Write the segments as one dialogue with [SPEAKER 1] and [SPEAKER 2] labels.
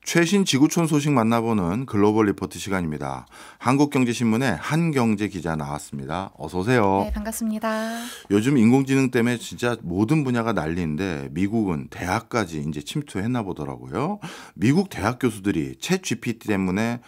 [SPEAKER 1] 최신 지구촌 소식 만나보는 글로벌 리포트 시간입니다. 한국경제신문의 한경제 기자 나왔습니다. 어서 오세요.
[SPEAKER 2] 네, 반갑습니다.
[SPEAKER 1] 요즘 인공지능 때문에 진짜 모든 분야가 난리인데 미국은 대학까지 이제 침투했나 보더라고요. 미국 대학 교수들이 챗 GPT 때문에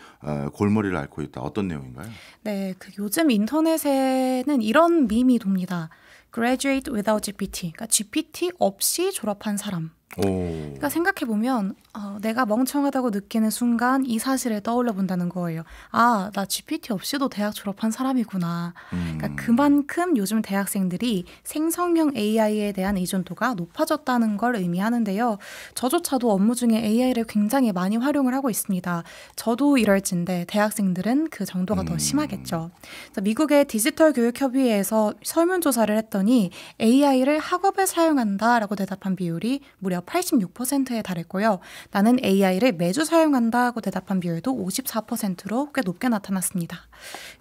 [SPEAKER 1] 골머리를 앓고 있다. 어떤 내용인가요?
[SPEAKER 2] 네, 요즘 인터넷에는 이런 밈이 돕니다. Graduate without GPT, 그러니까 GPT 없이 졸업한 사람. 그러니까 생각해보면 내가 멍청하다고 느끼는 순간 이 사실을 떠올려 본다는 거예요. 아, 나 GPT 없이도 대학 졸업한 사람이구나. 그러니까 그만큼 요즘 대학생들이 생성형 AI에 대한 의존도가 높아졌다는 걸 의미하는데요. 저조차도 업무 중에 AI를 굉장히 많이 활용을 하고 있습니다. 저도 이럴진데 대학생들은 그 정도가 더 심하겠죠. 그래서 미국의 디지털 교육협의회에서 설문조사를 했더니 AI를 학업에 사용한다라고 대답한 비율이 무려 86%에 달했고요. 나는 AI를 매주 사용한다고 대답한 비율도 54%로 꽤 높게 나타났습니다.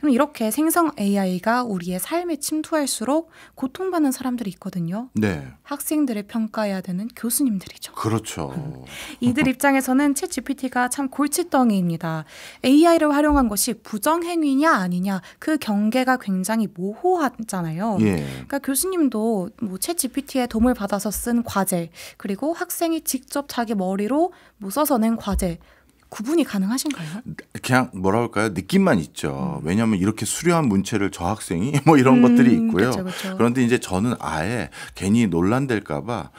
[SPEAKER 2] 그럼 이렇게 생성 AI가 우리의 삶에 침투할수록 고통받는 사람들이 있거든요.
[SPEAKER 1] 네.
[SPEAKER 2] 학생들을 평가해야 되는 교수님들이죠.
[SPEAKER 1] 그렇죠.
[SPEAKER 2] 이들 입장에서는 챗 GPT가 참 골칫덩이입니다. AI를 활용한 것이 부정행위냐 아니냐 그 경계가 굉장히 모호하잖아요.
[SPEAKER 1] 예.
[SPEAKER 2] 그러니까 교수님도 챗 GPT의 도움을 받아서 쓴 과제 그리고 학생이 직접 자기 머리로 써서 낸 과제 구분이 가능하신가요?
[SPEAKER 1] 그냥 뭐라 할까요? 느낌만 있죠. 왜냐하면 이렇게 수려한 문체를 저 학생이 뭐 이런 것들이 있고요.
[SPEAKER 2] 그쵸, 그쵸.
[SPEAKER 1] 그런데 이제 저는 아예 괜히 논란될까 봐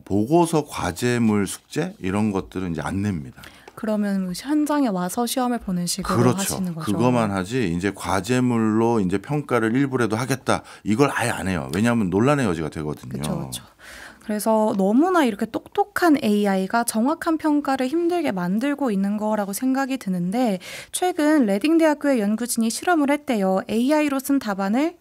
[SPEAKER 1] 보고서 과제물 숙제 이런 것들은 이제 안 냅니다.
[SPEAKER 2] 그러면 현장에 와서 시험을 보는 식으로
[SPEAKER 1] 그렇죠.
[SPEAKER 2] 하시는 거죠.
[SPEAKER 1] 그거만 하지 이제 과제물로 이제 평가를 일부라도 하겠다. 이걸 아예 안 해요. 왜냐하면 논란의 여지가 되거든요.
[SPEAKER 2] 그렇죠. 그래서 너무나 이렇게 똑똑한 AI가 정확한 평가를 힘들게 만들고 있는 거라고 생각이 드는데 최근 레딩 대학교의 연구진이 실험을 했대요. AI로 쓴 답안을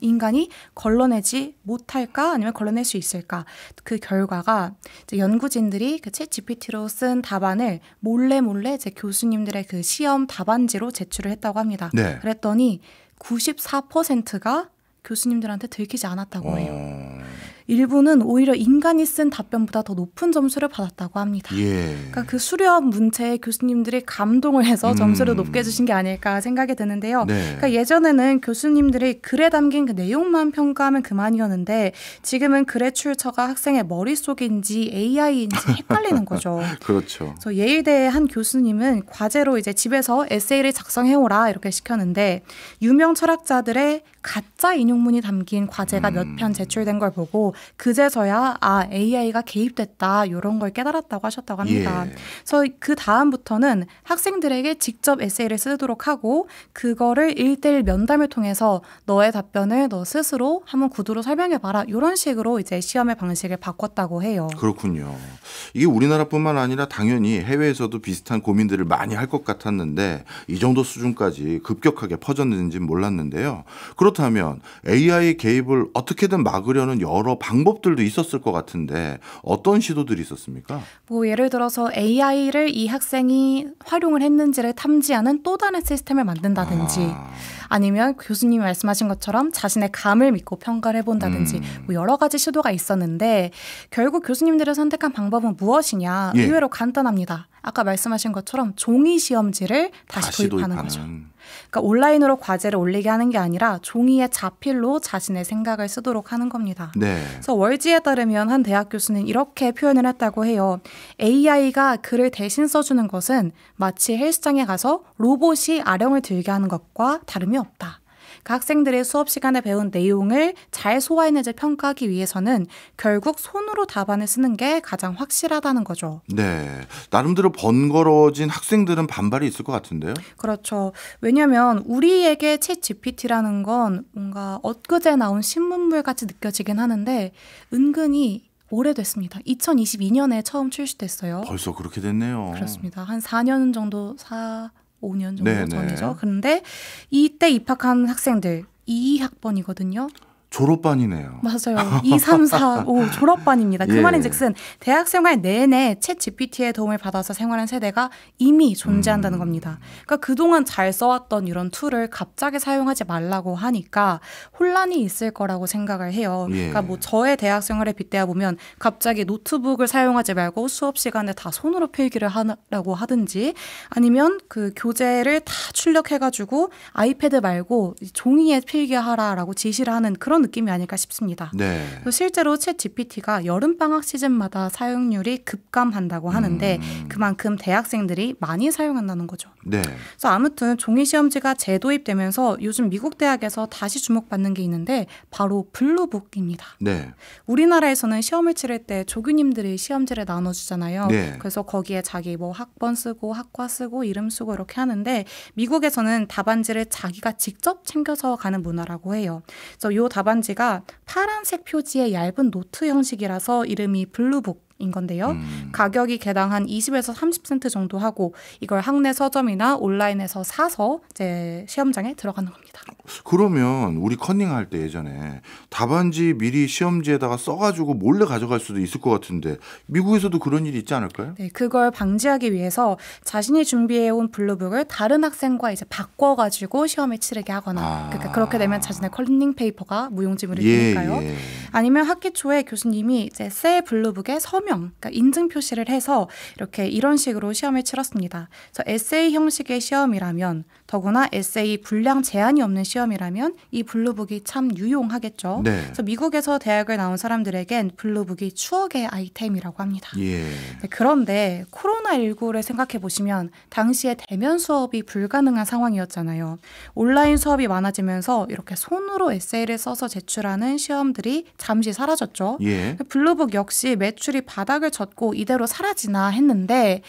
[SPEAKER 2] 인간이 걸러내지 못할까 아니면 걸러낼 수 있을까? 그 결과가 이제 연구진들이 그 챗 GPT로 쓴 답안을 몰래 이제 교수님들의 그 시험 답안지로 제출을 했다고 합니다.
[SPEAKER 1] 네.
[SPEAKER 2] 그랬더니 94%가 교수님들한테 들키지 않았다고 해요. 일부는 오히려 인간이 쓴 답변보다 더 높은 점수를 받았다고 합니다.
[SPEAKER 1] 예.
[SPEAKER 2] 그러니까 그 수려한 문체에 교수님들이 감동을 해서 점수를 높게 주신 게 아닐까 생각이 드는데요.
[SPEAKER 1] 네.
[SPEAKER 2] 그러니까 예전에는 교수님들이 글에 담긴 그 내용만 평가하면 그만이었는데 지금은 글의 출처가 학생의 머릿속인지 AI인지 헷갈리는 거죠.
[SPEAKER 1] 그렇죠.
[SPEAKER 2] 그래서 예일대의 한 교수님은 과제로 이제 집에서 에세이를 작성해오라 이렇게 시켰는데 유명 철학자들의 가짜 인용문이 담긴 과제가 몇 편 제출된 걸 보고 그제서야 AI가 개입됐다 이런 걸 깨달았다고 하셨다고 합니다.
[SPEAKER 1] 예.
[SPEAKER 2] 그래서 그 다음부터는 학생들에게 직접 에세이를 쓰도록 하고 그거를 1:1 면담을 통해서 너의 답변을 너 스스로 한번 구두로 설명해봐라 이런 식으로 이제 시험의 방식을 바꿨다고 해요.
[SPEAKER 1] 그렇군요. 이게 우리나라뿐만 아니라 당연히 해외에서도 비슷한 고민들을 많이 할 것 같았는데 이 정도 수준까지 급격하게 퍼졌는지는 몰랐는데요. 그렇다면 AI 개입을 어떻게든 막으려는 여러 방법들도 있었을 것 같은데 어떤 시도들이 있었습니까?
[SPEAKER 2] 뭐 예를 들어서 AI를 이 학생이 활용을 했는지를 탐지하는 또 다른 시스템을 만든다든지 아니면 교수님이 말씀하신 것처럼 자신의 감을 믿고 평가를 해본다든지 뭐 여러 가지 시도가 있었는데 결국 교수님들이 선택한 방법은 무엇이냐?
[SPEAKER 1] 예.
[SPEAKER 2] 의외로 간단합니다. 아까 말씀하신 것처럼 종이 시험지를 다시 도입하는 거죠. 그러니까 온라인으로 과제를 올리게 하는 게 아니라 종이에 자필로 자신의 생각을 쓰도록 하는 겁니다.
[SPEAKER 1] 네.
[SPEAKER 2] 그래서 월지에 따르면 한 대학 교수는 이렇게 표현을 했다고 해요. AI가 글을 대신 써주는 것은 마치 헬스장에 가서 로봇이 아령을 들게 하는 것과 다름이 없다. 그 학생들의 수업 시간에 배운 내용을 잘 소화해내지 평가하기 위해서는 결국 손으로 답안을 쓰는 게 가장 확실하다는 거죠.
[SPEAKER 1] 네. 나름대로 번거로워진 학생들은 반발이 있을 것 같은데요.
[SPEAKER 2] 그렇죠. 왜냐하면 우리에게 챗 GPT라는 건 뭔가 엊그제 나온 신문물 같이 느껴지긴 하는데 은근히 오래됐습니다. 2022년에 처음 출시됐어요.
[SPEAKER 1] 벌써 그렇게 됐네요.
[SPEAKER 2] 그렇습니다. 한 4년 정도 5년 정도
[SPEAKER 1] 네네.
[SPEAKER 2] 전이죠. 그런데 이때 입학한 학생들 22학번이거든요.
[SPEAKER 1] 졸업반이네요.
[SPEAKER 2] 맞아요. 2, 3, 4, 5 졸업반입니다. 그
[SPEAKER 1] 예.
[SPEAKER 2] 말인즉슨 대학 생활 내내 챗 GPT의 도움을 받아서 생활한 세대가 이미 존재한다는 겁니다. 그러니까 그동안 잘 써왔던 이런 툴을 갑자기 사용하지 말라고 하니까 혼란이 있을 거라고 생각을 해요.
[SPEAKER 1] 예.
[SPEAKER 2] 그러니까 뭐 저의 대학 생활에 빗대어 보면 갑자기 노트북을 사용하지 말고 수업 시간에 다 손으로 필기를 하라고 하든지 아니면 그 교재를 다 출력해가지고 아이패드 말고 종이에 필기하라라고 지시를 하는 그런 느낌이 아닐까 싶습니다.
[SPEAKER 1] 네.
[SPEAKER 2] 실제로 챗 GPT가 여름방학 시즌마다 사용률이 급감한다고 하는데 그만큼 대학생들이 많이 사용한다는 거죠.
[SPEAKER 1] 네.
[SPEAKER 2] 그래서 아무튼 종이시험지가 재도입되면서 요즘 미국 대학에서 다시 주목받는 게 있는데 바로 블루북입니다.
[SPEAKER 1] 네.
[SPEAKER 2] 우리나라에서는 시험을 치를 때 조교님들이 시험지를 나눠주잖아요.
[SPEAKER 1] 네.
[SPEAKER 2] 그래서 거기에 자기 뭐 학번 쓰고 학과 쓰고 이름 쓰고 이렇게 하는데 미국에서는 답안지를 자기가 직접 챙겨서 가는 문화라고 해요. 그래서 이 답안지가 파란색 표지의 얇은 노트 형식이라서 이름이 블루북인 건데요. 가격이 개당 한 20에서 30센트 정도 하고 이걸 학내 서점이나 온라인에서 사서 이제 시험장에 들어가는 겁니다.
[SPEAKER 1] 그러면 우리 컨닝할 때 예전에 답안지 미리 시험지에다가 써가지고 몰래 가져갈 수도 있을 것 같은데 미국에서도 그런 일이 있지 않을까요?
[SPEAKER 2] 네, 그걸 방지하기 위해서 자신이 준비해온 블루북을 다른 학생과 이제 바꿔가지고 시험을 치르게 하거나 그러니까 그렇게 되면 자신의 컨닝 페이퍼가 무용지물이 되니까요.
[SPEAKER 1] 예.
[SPEAKER 2] 아니면 학기 초에 교수님이 이제 새 블루북에 서명, 그러니까 인증 표시를 해서 이렇게 이런 식으로 시험을 치렀습니다. 그래서 에세이 형식의 시험이라면 더구나 에세이 분량 제한이 없는 시험이라면 이 블루북이 참 유용하겠죠.
[SPEAKER 1] 네.
[SPEAKER 2] 그래서 미국에서 대학을 나온 사람들에겐 블루북이 추억의 아이템이라고 합니다.
[SPEAKER 1] 예.
[SPEAKER 2] 네, 그런데 코로나19를 생각해 보시면 당시에 대면 수업이 불가능한 상황이었잖아요. 온라인 수업이 많아지면서 이렇게 손으로 에세이를 써서 제출하는 시험들이 잠시 사라졌죠.
[SPEAKER 1] 예.
[SPEAKER 2] 블루북 역시 매출이 바닥을 쳤고 이대로 사라지나 했는데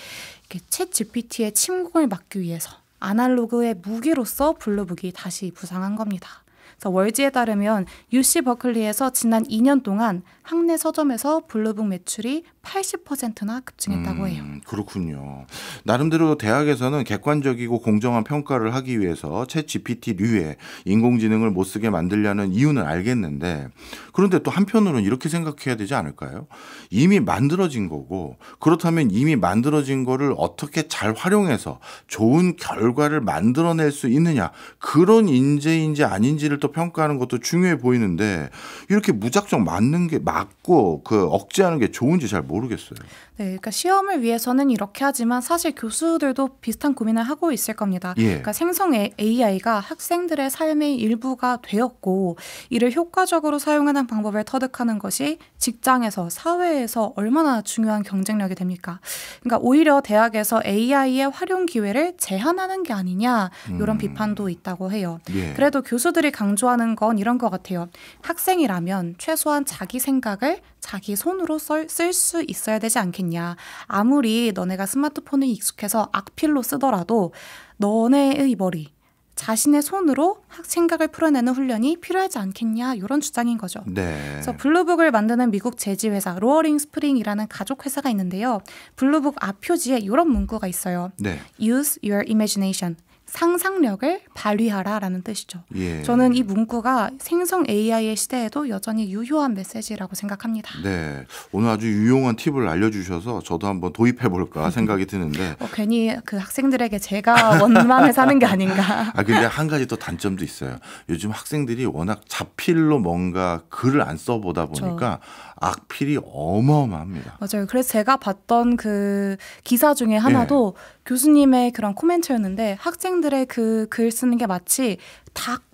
[SPEAKER 2] 챗 GPT의 침공을 막기 위해서 아날로그의 무기로서 블루북이 다시 부상한 겁니다. 그래서 월지에 따르면 UC 버클리에서 지난 2년 동안 학내 서점에서 블루북 매출이 80%나 급증했다고 해요.
[SPEAKER 1] 그렇군요. 나름대로 대학에서는 객관적이고 공정한 평가를 하기 위해서 챗 GPT류의 인공지능을 못 쓰게 만들려는 이유는 알겠는데 그런데 또 한편으로는 이렇게 생각해야 되지 않을까요? 이미 만들어진 거고 그렇다면 이미 만들어진 거를 어떻게 잘 활용해서 좋은 결과를 만들어낼 수 있느냐 그런 인재인지 아닌지를 또 평가하는 것도 중요해 보이는데 이렇게 무작정 맞는 게 맞고 그 억제하는 게 좋은지 잘 모르겠어요.
[SPEAKER 2] 네, 그러니까 시험을 위해서는 이렇게 하지만 사실 교수들도 비슷한 고민을 하고 있을 겁니다.
[SPEAKER 1] 예.
[SPEAKER 2] 그러니까 생성 AI가 학생들의 삶의 일부가 되었고 이를 효과적으로 사용하는 방법을 터득하는 것이 직장에서 사회에서 얼마나 중요한 경쟁력이 됩니까? 그러니까 오히려 대학에서 AI의 활용 기회를 제한하는 게 아니냐 이런 비판도 있다고 해요.
[SPEAKER 1] 예.
[SPEAKER 2] 그래도 교수들이 강조하는 건 이런 것 같아요. 학생이라면 최소한 자기 생각을 자기 손으로 쓸 수 있어야 되지 않겠냐. 아무리 너네가 스마트폰에 익숙해서 악필로 쓰더라도 너네의 머리, 자신의 손으로 생각을 풀어내는 훈련이 필요하지 않겠냐. 이런 주장인 거죠.
[SPEAKER 1] 네.
[SPEAKER 2] 그래서 블루북을 만드는 미국 제지회사 로어링 스프링이라는 가족 회사가 있는데요. 블루북 앞표지에 이런 문구가 있어요.
[SPEAKER 1] 네.
[SPEAKER 2] Use your imagination. 상상력을 발휘하라라는 뜻이죠.
[SPEAKER 1] 예.
[SPEAKER 2] 저는 이 문구가 생성 AI의 시대에도 여전히 유효한 메시지라고 생각합니다.
[SPEAKER 1] 네. 오늘 아주 유용한 팁을 알려주셔서 저도 한번 도입해볼까 생각이 드는데
[SPEAKER 2] 괜히 그 학생들에게 제가 원망을 사는 게 아닌가.
[SPEAKER 1] 근데 한 가지 또 단점도 있어요. 요즘 학생들이 워낙 자필로 뭔가 글을 안 써보다 보니까 악필이 어마어마합니다.
[SPEAKER 2] 맞아요. 그래서 제가 봤던 그 기사 중에 하나도 교수님의 그런 코멘트였는데 학생들의 그 글 쓰는 게 마치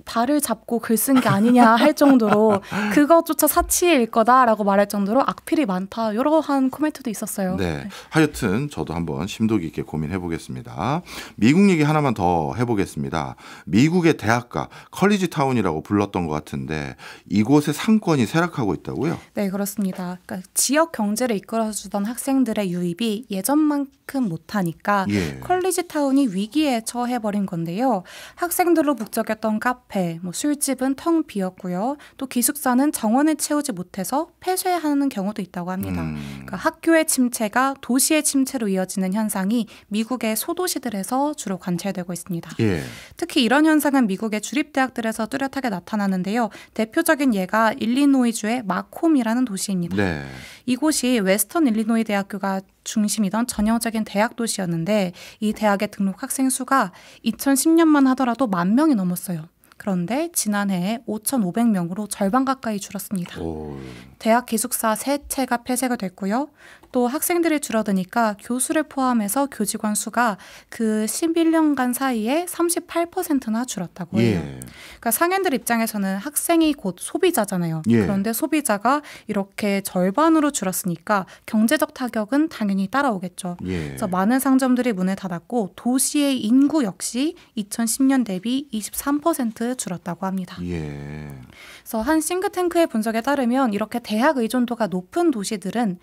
[SPEAKER 2] 발을 잡고 글 쓴 게 아니냐 할 정도로 그것조차 사치일 거다라고 말할 정도로 악필이 많다. 이러한 코멘트도 있었어요.
[SPEAKER 1] 네. 하여튼 저도 한번 심도 깊게 고민해 보겠습니다. 미국 얘기 하나만 더 해보겠습니다. 미국의 대학가 컬리지 타운이라고 불렀던 것 같은데 이곳의 상권이 쇠락하고 있다고요?
[SPEAKER 2] 네, 그렇습니다. 그러니까 지역 경제를 이끌어주던 학생들의 유입이 예전만큼 못하니까 컬리지 타운이 위기에 처해버린 건데요. 학생들로 북적였던 있던 카페, 뭐 술집은 텅 비었고요. 또 기숙사는 정원을 채우지 못해서 폐쇄하는 경우도 있다고 합니다. 그러니까 학교의 침체가 도시의 침체로 이어지는 현상이 미국의 소도시들에서 주로 관찰되고 있습니다.
[SPEAKER 1] 예.
[SPEAKER 2] 특히 이런 현상은 미국의 주립대학들에서 뚜렷하게 나타나는데요. 대표적인 예가 일리노이주의 마콤이라는 도시입니다.
[SPEAKER 1] 네.
[SPEAKER 2] 이곳이 웨스턴 일리노이 대학교가 중심이던 전형적인 대학 도시였는데 이 대학의 등록 학생 수가 2010년만 하더라도 10,000명이 넘었어요. 그런데 지난해에 5,500명으로 절반 가까이 줄었습니다. 대학 기숙사 3채가 폐쇄가 됐고요. 또 학생들이 줄어드니까 교수를 포함해서 교직원 수가 그 11년간 사이에 38%나 줄었다고 해요.
[SPEAKER 1] 예.
[SPEAKER 2] 그러니까 상인들 입장에서는 학생이 곧 소비자잖아요.
[SPEAKER 1] 예.
[SPEAKER 2] 그런데 소비자가 이렇게 절반으로 줄었으니까 경제적 타격은 당연히 따라오겠죠.
[SPEAKER 1] 예.
[SPEAKER 2] 그래서 많은 상점들이 문을 닫았고 도시의 인구 역시 2010년 대비 23% 줄었다고 합니다.
[SPEAKER 1] 예.
[SPEAKER 2] 그래서 한 싱크탱크의 분석에 따르면 이렇게 대학 의존도가 높은 도시들은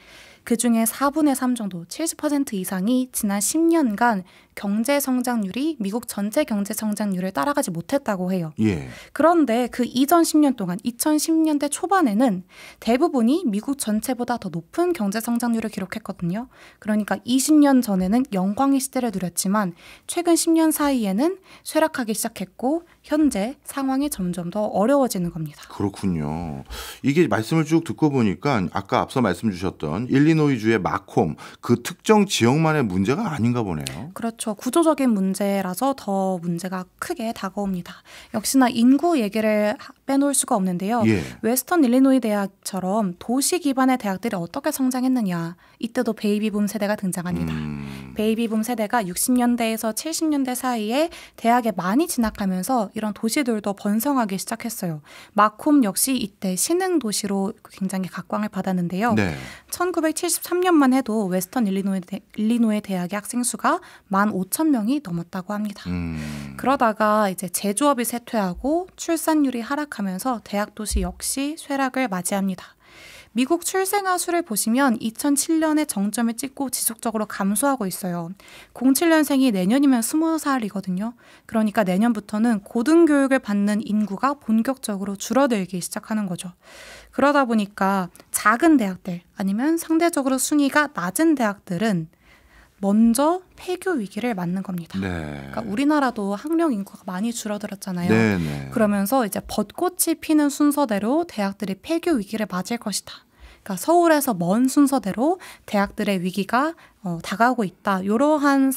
[SPEAKER 2] 그중에 4분의 3 정도, 70% 이상이 지난 10년간 경제 성장률이 미국 전체 경제 성장률을 따라가지 못했다고 해요.
[SPEAKER 1] 예.
[SPEAKER 2] 그런데 그 이전 10년 동안 2010년대 초반에는 대부분이 미국 전체보다 더 높은 경제 성장률을 기록했거든요. 그러니까 20년 전에는 영광의 시대를 누렸지만 최근 10년 사이에는 쇠락하기 시작했고 현재 상황이 점점 더 어려워지는 겁니다.
[SPEAKER 1] 그렇군요. 이게 말씀을 쭉 듣고 보니까 아까 앞서 말씀 주셨던 일리노이주의 마콤 그 특정 지역만의 문제가 아닌가 보네요.
[SPEAKER 2] 그렇죠. 구조적인 문제라서 더 문제가 크게 다가옵니다. 역시나 인구 얘기를 빼놓을 수가 없는데요.
[SPEAKER 1] 예.
[SPEAKER 2] 웨스턴 일리노이 대학처럼 도시 기반의 대학들이 어떻게 성장했느냐. 이때도 베이비붐 세대가 등장합니다. 베이비붐 세대가 60년대에서 70년대 사이에 대학에 많이 진학하면서 이런 도시들도 번성하기 시작했어요. 마콤 역시 이때 신흥 도시로 굉장히 각광을 받았는데요.
[SPEAKER 1] 네.
[SPEAKER 2] 1973년만 해도 웨스턴 일리노이 대학의 학생 수가 15,000명이 넘었다고 합니다. 그러다가 이제 제조업이 쇠퇴하고 출산율이 하락하면서 대학 도시 역시 쇠락을 맞이합니다. 미국 출생아 수를 보시면 2007년에 정점을 찍고 지속적으로 감소하고 있어요. 07년생이 내년이면 20살이거든요. 그러니까 내년부터는 고등교육을 받는 인구가 본격적으로 줄어들기 시작하는 거죠. 그러다 보니까 작은 대학들 아니면 상대적으로 순위가 낮은 대학들은 먼저 폐교 위기를 맞는 겁니다.
[SPEAKER 1] 네.
[SPEAKER 2] 그러니까 우리나라도 학령 인구가 많이 줄어들었잖아요.
[SPEAKER 1] 네네.
[SPEAKER 2] 그러면서 이제 벚꽃이 피는 순서대로 대학들이 폐교 위기를 맞을 것이다. 그러니까 서울에서 먼 순서대로 대학들의 위기가 다가오고 있다. 이러한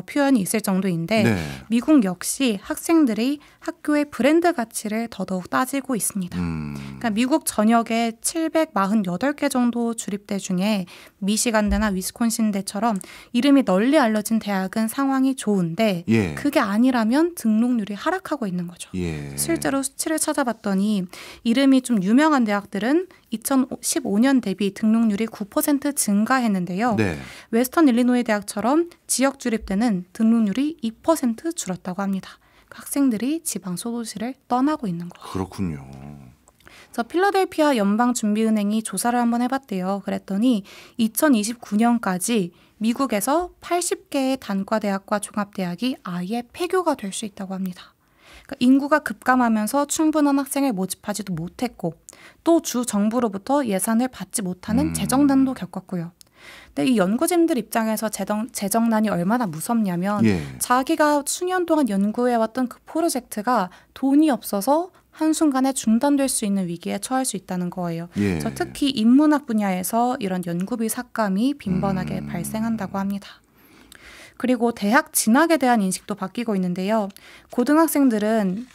[SPEAKER 2] 표현이 있을 정도인데
[SPEAKER 1] 네.
[SPEAKER 2] 미국 역시 학생들이 학교의 브랜드 가치를 더더욱 따지고 있습니다. 그러니까 미국 전역에 748개 정도 주립대 중에 미시간대나 위스콘신대처럼 이름이 널리 알려진 대학은 상황이 좋은데
[SPEAKER 1] 예.
[SPEAKER 2] 그게 아니라면 등록률이 하락하고 있는 거죠.
[SPEAKER 1] 예.
[SPEAKER 2] 실제로 수치를 찾아봤더니 이름이 좀 유명한 대학들은 2015년 대비 등록률이 9% 증가했는데요.
[SPEAKER 1] 네. 웨스턴
[SPEAKER 2] 웨스턴 일리노이 대학처럼 지역 주립대는 등록률이 2% 줄었다고 합니다. 학생들이 지방 소도시를 떠나고 있는 거예요.
[SPEAKER 1] 그렇군요.
[SPEAKER 2] 그래서 필라델피아 연방준비은행이 조사를 한번 해봤대요. 그랬더니 2029년까지 미국에서 80개의 단과대학과 종합대학이 아예 폐교가 될 수 있다고 합니다. 그러니까 인구가 급감하면서 충분한 학생을 모집하지도 못했고 또 주 정부로부터 예산을 받지 못하는 재정난도 겪었고요. 근데 이 연구진들 입장에서 재정난이 얼마나 무섭냐면
[SPEAKER 1] 예.
[SPEAKER 2] 자기가 수년 동안 연구해왔던 그 프로젝트가 돈이 없어서 한순간에 중단될 수 있는 위기에 처할 수 있다는 거예요.
[SPEAKER 1] 예.
[SPEAKER 2] 그래서 특히 인문학 분야에서 이런 연구비 삭감이 빈번하게 발생한다고 합니다. 그리고 대학 진학에 대한 인식도 바뀌고 있는데요. 고등학생들은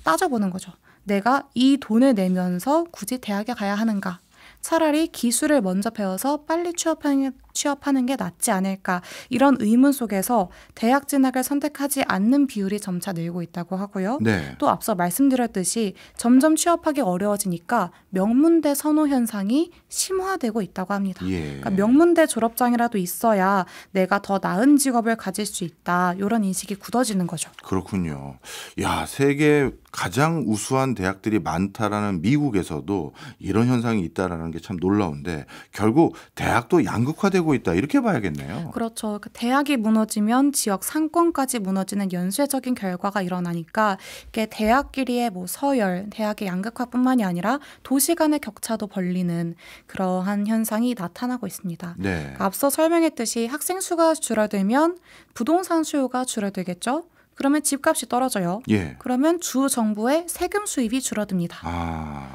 [SPEAKER 2] 따져보는 거죠. 내가 이 돈을 내면서 굳이 대학에 가야 하는가? 차라리 기술을 먼저 배워서 빨리 취업하는 게 낫지 않을까 이런 의문 속에서 대학 진학을 선택하지 않는 비율이 점차 늘고 있다고 하고요.
[SPEAKER 1] 네.
[SPEAKER 2] 또 앞서 말씀드렸듯이 점점 취업하기 어려워지니까 명문대 선호 현상이 심화되고 있다고 합니다.
[SPEAKER 1] 예.
[SPEAKER 2] 그러니까 명문대 졸업장이라도 있어야 내가 더 나은 직업을 가질 수 있다. 이런 인식이 굳어지는 거죠.
[SPEAKER 1] 그렇군요. 야, 세계 가장 우수한 대학들이 많다라는 미국에서도 이런 현상이 있다라는 게 참 놀라운데 결국 대학도 양극화되고 파괴되고 있다 이렇게 봐야겠네요.
[SPEAKER 2] 그렇죠. 대학이 무너지면 지역 상권까지 무너지는 연쇄적인 결과가 일어나니까 이게 대학끼리의 뭐 서열, 대학의 양극화뿐만이 아니라 도시 간의 격차도 벌리는 그러한 현상이 나타나고 있습니다.
[SPEAKER 1] 네.
[SPEAKER 2] 앞서 설명했듯이 학생 수가 줄어들면 부동산 수요가 줄어들겠죠. 그러면 집값이 떨어져요.
[SPEAKER 1] 예.
[SPEAKER 2] 그러면 주 정부의 세금 수입이 줄어듭니다.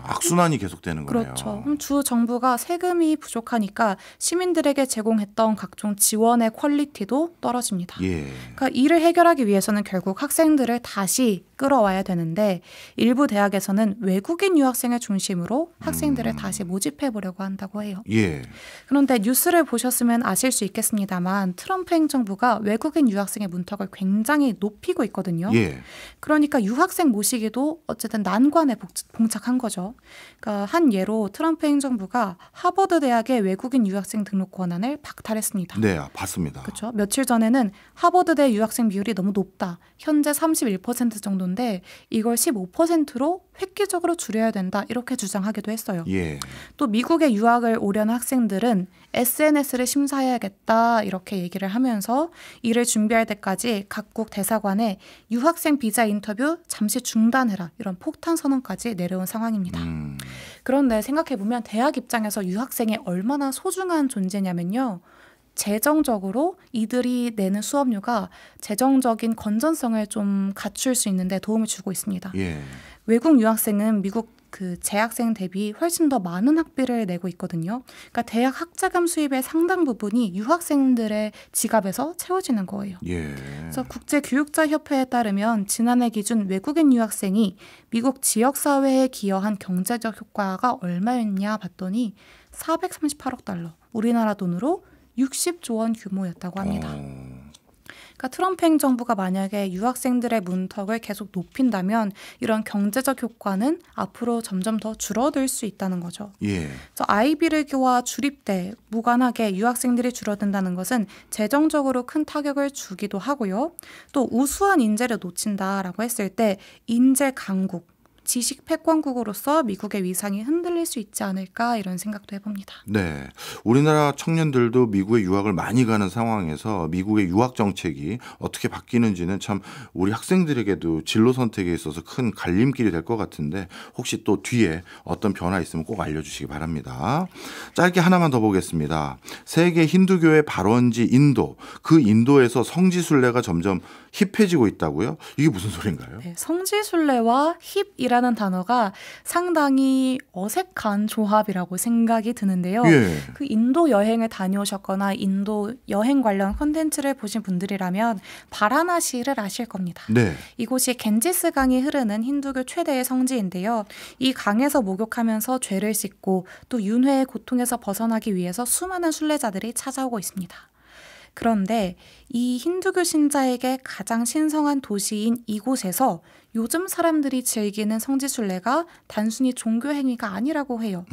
[SPEAKER 1] 악순환이 계속되는 거네요.
[SPEAKER 2] 그렇죠. 그럼 주 정부가 세금이 부족하니까 시민들에게 제공했던 각종 지원의 퀄리티도 떨어집니다.
[SPEAKER 1] 예.
[SPEAKER 2] 그러니까 이를 해결하기 위해서는 결국 학생들을 다시 끌어와야 되는데 일부 대학에서는 외국인 유학생을 중심으로 학생들을 다시 모집해 보려고 한다고 해요.
[SPEAKER 1] 예.
[SPEAKER 2] 그런데 뉴스를 보셨으면 아실 수 있겠습니다만 트럼프 행정부가 외국인 유학생의 문턱을 굉장히 높이고 있거든요.
[SPEAKER 1] 예.
[SPEAKER 2] 그러니까 유학생 모시기도 어쨌든 난관에 봉착한 거죠. 그러니까 한 예로 트럼프 행정부가 하버드 대학의 외국인 유학생 등록 권한을 박탈했습니다.
[SPEAKER 1] 네, 봤습니다.
[SPEAKER 2] 그렇죠. 며칠 전에는 하버드대 유학생 비율이 너무 높다. 현재 31% 정도인데 이걸 15%로 획기적으로 줄여야 된다. 이렇게 주장하기도 했어요.
[SPEAKER 1] 예.
[SPEAKER 2] 또 미국에 유학을 오려는 학생들은 SNS를 심사해야겠다. 이렇게 얘기를 하면서 이를 준비할 때까지 각국 대사관에 유학생 비자 인터뷰 잠시 중단해라. 이런 폭탄 선언까지 내려온 상황입니다. 그런데 생각해보면 대학 입장에서 유학생이 얼마나 소중한 존재냐면요. 재정적으로 이들이 내는 수업료가 재정적인 건전성을 좀 갖출 수 있는데 도움을 주고 있습니다.
[SPEAKER 1] 예.
[SPEAKER 2] 외국 유학생은 미국 그 재학생 대비 훨씬 더 많은 학비를 내고 있거든요. 그러니까 대학 학자금 수입의 상당 부분이 유학생들의 지갑에서 채워지는 거예요.
[SPEAKER 1] 예.
[SPEAKER 2] 그래서 국제교육자협회에 따르면 지난해 기준 외국인 유학생이 미국 지역사회에 기여한 경제적 효과가 얼마였냐 봤더니 438억 달러, 우리나라 돈으로 60조 원 규모였다고 합니다. 그러니까 트럼프 행정부가 만약에 유학생들의 문턱을 계속 높인다면 이런 경제적 효과는 앞으로 점점 더 줄어들 수 있다는 거죠.
[SPEAKER 1] 예.
[SPEAKER 2] 그래서 아이비리그와 주립대 무관하게 유학생들이 줄어든다는 것은 재정적으로 큰 타격을 주기도 하고요. 또 우수한 인재를 놓친다라고 했을 때 인재 강국, 지식 패권국으로서 미국의 위상이 흔들릴 수 있지 않을까 이런 생각도 해봅니다.
[SPEAKER 1] 네, 우리나라 청년들도 미국에 유학을 많이 가는 상황에서 미국의 유학 정책이 어떻게 바뀌는지는 참 우리 학생들에게도 진로 선택에 있어서 큰 갈림길이 될 것 같은데 혹시 또 뒤에 어떤 변화 있으면 꼭 알려주시기 바랍니다. 짧게 하나만 더 보겠습니다. 세계 힌두교의 발원지 인도, 그 인도에서 성지순례가 점점 힙해지고 있다고요? 이게 무슨 소린가요?
[SPEAKER 2] 네, 성지순례와 힙이라는 단어가 상당히 어색한 조합이라고 생각이 드는데요.
[SPEAKER 1] 예.
[SPEAKER 2] 그 인도 여행을 다녀오셨거나 인도 여행 관련 콘텐츠를 보신 분들이라면 바라나시를 아실 겁니다.
[SPEAKER 1] 네.
[SPEAKER 2] 이곳이 겐지스 강이 흐르는 힌두교 최대의 성지인데요. 이 강에서 목욕하면서 죄를 씻고 또 윤회의 고통에서 벗어나기 위해서 수많은 순례자들이 찾아오고 있습니다. 그런데 이 힌두교 신자에게 가장 신성한 도시인 이곳에서 요즘 사람들이 즐기는 성지순례가 단순히 종교 행위가 아니라고 해요.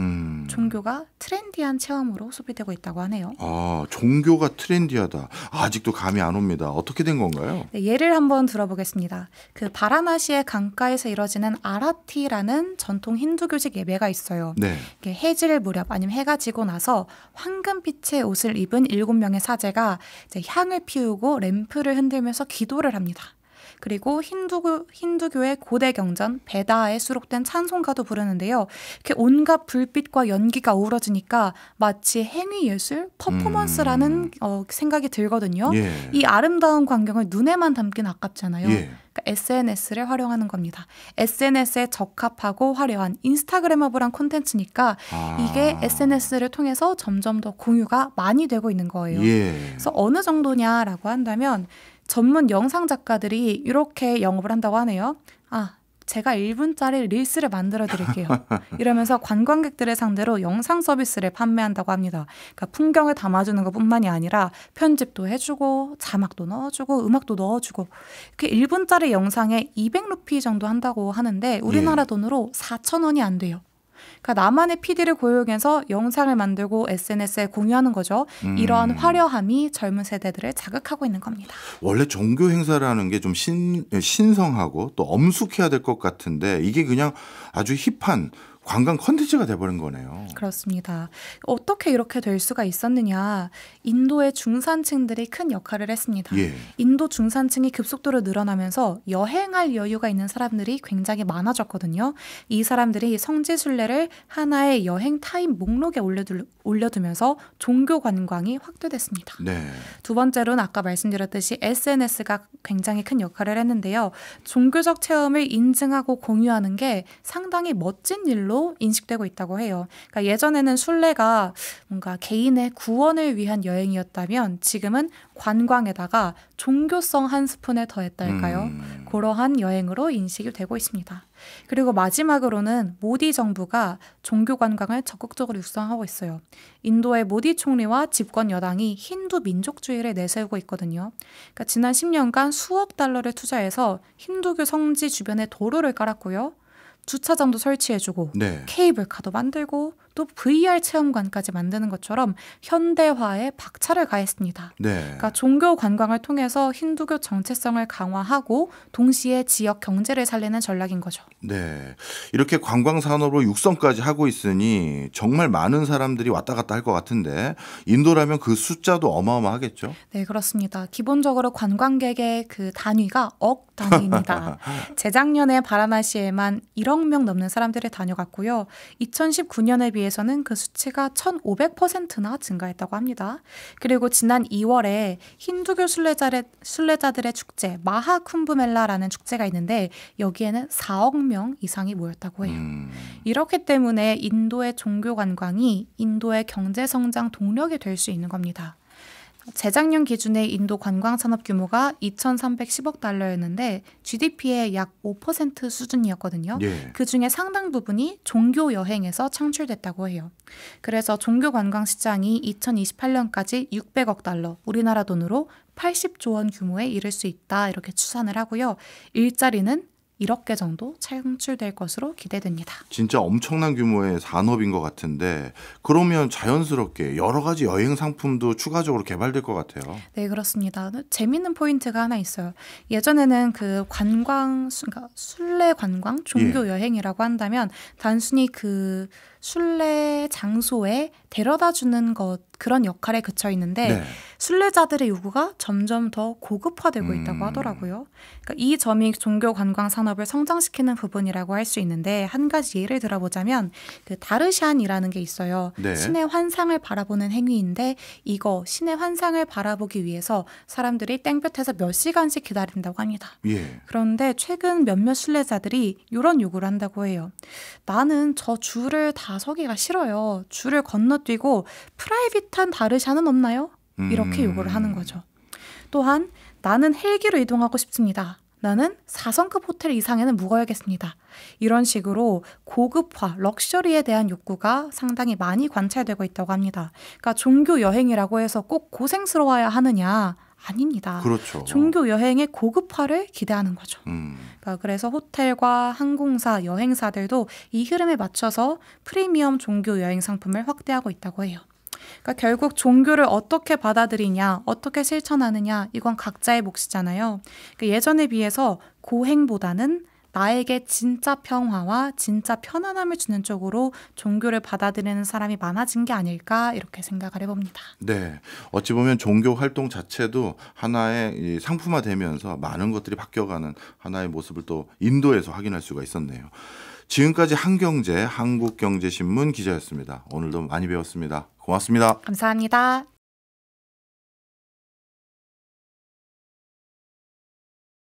[SPEAKER 2] 종교가 트렌디한 체험으로 소비되고 있다고 하네요.
[SPEAKER 1] 아, 종교가 트렌디하다. 아직도 감이 안 옵니다. 어떻게 된 건가요?
[SPEAKER 2] 네, 예를 한번 들어보겠습니다. 그 바라나시의 강가에서 이뤄지는 아라티라는 전통 힌두교식 예배가 있어요.
[SPEAKER 1] 네.
[SPEAKER 2] 해질 무렵 아니면 해가 지고 나서 황금빛의 옷을 입은 7명의 사제가 이제 향을 피우고 램프를 흔들면서 기도를 합니다. 그리고 힌두교의 고대 경전 베다에 수록된 찬송가도 부르는데요. 이렇게 온갖 불빛과 연기가 어우러지니까 마치 행위 예술, 퍼포먼스라는 생각이 들거든요.
[SPEAKER 1] 예.
[SPEAKER 2] 이 아름다운 광경을 눈에만 담기는 아깝잖아요.
[SPEAKER 1] 예.
[SPEAKER 2] 그러니까 SNS를 활용하는 겁니다. SNS에 적합하고 화려한 인스타그래머블한 콘텐츠니까 이게 SNS를 통해서 점점 더 공유가 많이 되고 있는 거예요.
[SPEAKER 1] 예.
[SPEAKER 2] 그래서 어느 정도냐라고 한다면 전문 영상 작가들이 이렇게 영업을 한다고 하네요. 제가 1분짜리 릴스를 만들어 드릴게요. 이러면서 관광객들을 상대로 영상 서비스를 판매한다고 합니다. 그러니까 풍경을 담아주는 것뿐만이 아니라 편집도 해주고 자막도 넣어주고 음악도 넣어주고 이렇게 1분짜리 영상에 200루피 정도 한다고 하는데 우리나라 돈으로 4,000원이 안 돼요. 그러니까 나만의 PD를 고용해서 영상을 만들고 SNS에 공유하는 거죠. 이러한 화려함이 젊은 세대들을 자극하고 있는 겁니다.
[SPEAKER 1] 원래 종교 행사라는 게 좀 신성하고 또 엄숙해야 될 것 같은데 이게 그냥 아주 힙한 관광 컨텐츠가 돼버린 거네요.
[SPEAKER 2] 그렇습니다. 어떻게 이렇게 될 수가 있었느냐. 인도의 중산층들이 큰 역할을 했습니다.
[SPEAKER 1] 예.
[SPEAKER 2] 인도 중산층이 급속도로 늘어나면서 여행할 여유가 있는 사람들이 굉장히 많아졌거든요. 이 사람들이 성지순례를 하나의 여행 타임 목록에 올려두면서 종교 관광이 확대됐습니다.
[SPEAKER 1] 네.
[SPEAKER 2] 두 번째로는 아까 말씀드렸듯이 SNS가 굉장히 큰 역할을 했는데요. 종교적 체험을 인증하고 공유하는 게 상당히 멋진 일로 인식되고 있다고 해요. 그러니까 예전에는 순례가 뭔가 개인의 구원을 위한 여행이었다면 지금은 관광에다가 종교성 한 스푼을 더했다 할까요? 그러한 여행으로 인식이 되고 있습니다. 그리고 마지막으로는 모디 정부가 종교 관광을 적극적으로 육성하고 있어요. 인도의 모디 총리와 집권 여당이 힌두 민족주의를 내세우고 있거든요. 그러니까 지난 10년간 수억 달러를 투자해서 힌두교 성지 주변에 도로를 깔았고요. 주차장도 설치해주고
[SPEAKER 1] 네.
[SPEAKER 2] 케이블카도 만들고 또 VR 체험관까지 만드는 것처럼 현대화에 박차를 가했습니다.
[SPEAKER 1] 네.
[SPEAKER 2] 그러니까 종교 관광을 통해서 힌두교 정체성을 강화하고 동시에 지역 경제를 살리는 전략인 거죠.
[SPEAKER 1] 네. 이렇게 관광 산업으로 육성까지 하고 있으니 정말 많은 사람들이 왔다 갔다 할 것 같은데 인도라면 그 숫자도 어마어마하겠죠?
[SPEAKER 2] 네, 그렇습니다. 기본적으로 관광객의 그 단위가 억 단위입니다. 재작년에 바라나시에만 1억 명 넘는 사람들이 다녀갔고요. 2019년에 비해서는 그 수치가 1,500%나 증가했다고 합니다. 그리고 지난 2월에 힌두교 순례자들의 축제 마하쿰브멜라라는 축제가 있는데 여기에는 4억 명 이상이 모였다고 해요. 이렇기 때문에 인도의 종교 관광이 인도의 경제 성장 동력이 될 수 있는 겁니다. 재작년 기준의 인도 관광 산업 규모가 2,310억 달러였는데 GDP의 약 5% 수준이었거든요.
[SPEAKER 1] 예.
[SPEAKER 2] 그중에 상당 부분이 종교 여행에서 창출됐다고 해요. 그래서 종교 관광 시장이 2028년까지 600억 달러, 우리나라 돈으로 80조 원 규모에 이를 수 있다 이렇게 추산을 하고요. 일자리는 1억 개 정도 창출될 것으로 기대됩니다.
[SPEAKER 1] 진짜 엄청난 규모의 산업인 것 같은데 그러면 자연스럽게 여러 가지 여행 상품도 추가적으로 개발될 것 같아요.
[SPEAKER 2] 네, 그렇습니다. 재미있는 포인트가 하나 있어요. 예전에는 그 관광, 그러니까 순례 관광, 종교 여행이라고 한다면 단순히 그 순례 장소에 데려다 주는 것 그런 역할에 그쳐 있는데
[SPEAKER 1] 네.
[SPEAKER 2] 순례자들의 요구가 점점 더 고급화되고 있다고 하더라고요. 그러니까 이 점이 종교 관광 산업을 성장시키는 부분이라고 할 수 있는데 한 가지 예를 들어보자면 그 다르샨이라는 게 있어요.
[SPEAKER 1] 네.
[SPEAKER 2] 신의 환상을 바라보는 행위인데 이거 신의 환상을 바라보기 위해서 사람들이 땡볕에서 몇 시간씩 기다린다고 합니다.
[SPEAKER 1] 예.
[SPEAKER 2] 그런데 최근 몇몇 순례자들이 이런 요구를 한다고 해요. 나는 저 줄을 다 서기가 싫어요. 줄을 건너뛰고 프라이빗한 다르샤는 없나요? 이렇게 요구를 하는 거죠. 또한 나는 헬기로 이동하고 싶습니다. 나는 4성급 호텔 이상에는 묵어야겠습니다. 이런 식으로 고급화, 럭셔리에 대한 욕구가 상당히 많이 관찰되고 있다고 합니다. 그러니까 종교 여행이라고 해서 꼭 고생스러워야 하느냐? 아닙니다.
[SPEAKER 1] 그렇죠.
[SPEAKER 2] 종교 여행의 고급화를 기대하는 거죠. 그러니까 그래서 호텔과 항공사, 여행사들도 이 흐름에 맞춰서 프리미엄 종교 여행 상품을 확대하고 있다고 해요. 그러니까 결국 종교를 어떻게 받아들이냐, 어떻게 실천하느냐, 이건 각자의 몫이잖아요. 그러니까 예전에 비해서 고행보다는 나에게 진짜 평화와 진짜 편안함을 주는 쪽으로 종교를 받아들이는 사람이 많아진 게 아닐까 이렇게 생각을 해봅니다.
[SPEAKER 1] 네, 어찌 보면 종교 활동 자체도 하나의 이 상품화되면서 많은 것들이 바뀌어가는 하나의 모습을 또 인도에서 확인할 수가 있었네요. 지금까지 한경제 한국경제신문 기자였습니다. 오늘도 많이 배웠습니다. 고맙습니다.
[SPEAKER 2] 감사합니다.